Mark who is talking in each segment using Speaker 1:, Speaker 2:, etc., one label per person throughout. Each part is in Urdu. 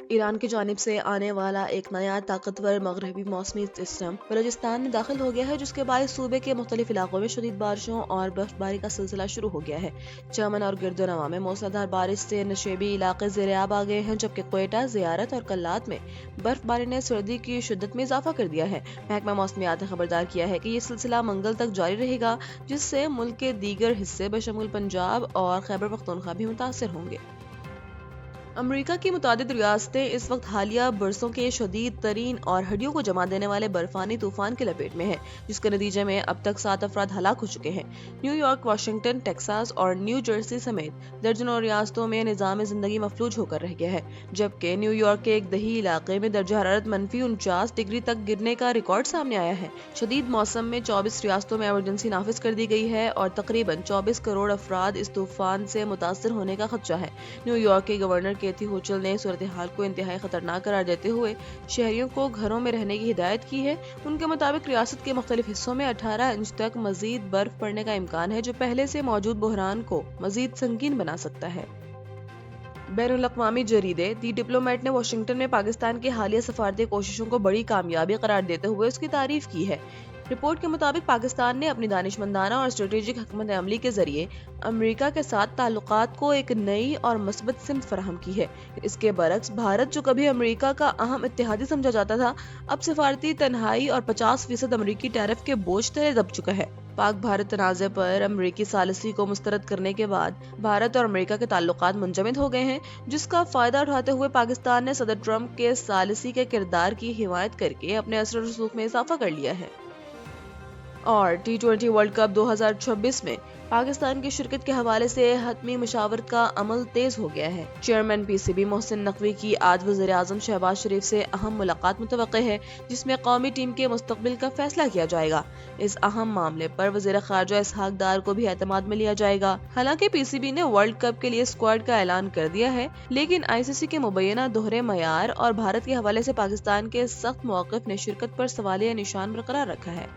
Speaker 1: ایران کی جانب سے آنے والا ایک نیا طاقتور مغربی موسمی سسٹم بلوچستان میں داخل ہو گیا ہے، جس کے باعث صوبے کے مختلف علاقوں میں شدید بارشوں اور برف باری کا سلسلہ شروع ہو گیا ہے۔ چمن اور گرد و نواح میں موسلادھار بارش سے نشیبی علاقے زیر آب آ گئے ہیں، جبکہ کوئٹہ، زیارت اور کلات میں برف باری نے سردی کی شدت میں اضافہ کر دیا ہے۔ محکمہ موسمیات نے خبردار کیا ہے کہ یہ سلسلہ منگل تک جاری رہے گا، جس سے ملک کے دیگر حصے بشمول پنجاب اور خیبر پختونخوا بھی متاثر ہوں گے۔ امریکہ کی متعدد ریاستیں اس وقت حالیہ برسوں کے شدید ترین اور ہڈیوں کو جما دینے والے برفانی طوفان کے لپیٹ میں ہیں، جس کے نتیجے میں اب تک 7 افراد ہلاک ہو چکے ہیں۔ نیو یارک، واشنگٹن، ٹیکساس اور نیو جرسی سمیت درجنوں ریاستوں میں نظام زندگی مفلوج ہو کر رہ گیا ہے، جبکہ نیو یارک کے ایک دیہی علاقے میں درجہ حرارت -49 ڈگری تک گرنے کا ریکارڈ سامنے آیا ہے۔ شدید موسم میں 24 ریاستوں میں ایمرجنسی نافذ کر دی گئی ہے اور تقریباً 24 کروڑ افراد اس طوفان سے متاثر ہونے کا خدشہ ہے۔ نیو یارک کے گورنر کیتھی ہوچل نے صورتحال کو انتہائی خطرناک قرار دیتے ہوئے شہریوں کو گھروں میں رہنے کی ہدایت کی ہے۔ ان کے مطابق ریاست کے مختلف حصوں میں 18 انچ تک مزید برف پڑنے کا امکان ہے، جو پہلے سے موجود بحران کو مزید سنگین بنا سکتا ہے۔ بین الاقوامی جریدے دی ڈپلومیٹ نے واشنگٹن میں پاکستان کی حالیہ سفارتی کوششوں کو بڑی کامیابی قرار دیتے ہوئے اس کی تعریف کی ہے۔ رپورٹ کے مطابق پاکستان نے اپنی دانشمندانہ اور اسٹریٹجک حکمت عملی کے ذریعے امریکہ کے ساتھ تعلقات کو ایک نئی اور مثبت سمت فراہم کی ہے۔ اس کے برعکس بھارت، جو کبھی امریکہ کا اہم اتحادی سمجھا جاتا تھا، اب سفارتی تنہائی اور 50% امریکی ٹیرف کے بوجھ تلے دب چکا ہے۔ پاک بھارت تنازع پر امریکی ثالثی کو مسترد کرنے کے بعد بھارت اور امریکہ کے تعلقات منجمد ہو گئے ہیں، جس کا فائدہ اٹھاتے ہوئے پاکستان نے صدر ٹرمپ کے ثالثی کے کردار کی حمایت کر کے اپنے اثر و رسوخ میں اضافہ کر لیا ہے۔ اور T20 ورلڈ کپ 2026 میں پاکستان کی شرکت کے حوالے سے حتمی مشاورت کا عمل تیز ہو گیا ہے۔ چیئرمین PCB محسن نقوی کی آج وزیر اعظم شہباز شریف سے اہم ملاقات متوقع ہے، جس میں قومی ٹیم کے مستقبل کا فیصلہ کیا جائے گا۔ اس اہم معاملے پر وزیر خارجہ اسحاق ڈار کو بھی اعتماد میں لیا جائے گا۔ حالانکہ PCB نے ورلڈ کپ کے لیے اسکواڈ کا اعلان کر دیا ہے، لیکن ICC کے مبینہ دوہرے معیار اور بھارت کے حوالے سے پاکستان کے سخت موقف نے شرکت پر سوالیہ نشان برقرار رکھا ہے۔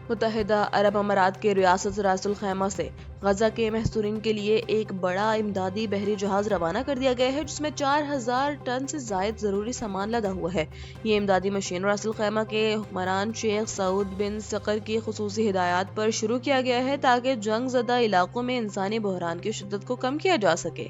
Speaker 1: متحدہ عرب امارات کے ریاست راس الخیمہ سے غزہ کے محصورین کے لیے ایک بڑا امدادی بحری جہاز روانہ کر دیا گیا ہے، جس میں 4000 ٹن سے زائد ضروری سامان لدا ہوا ہے۔ یہ امدادی مشین راس الخیمہ کے حکمران شیخ سعود بن صقر کی خصوصی ہدایات پر شروع کیا گیا ہے، تاکہ جنگ زدہ علاقوں میں انسانی بحران کی شدت کو کم کیا جا سکے۔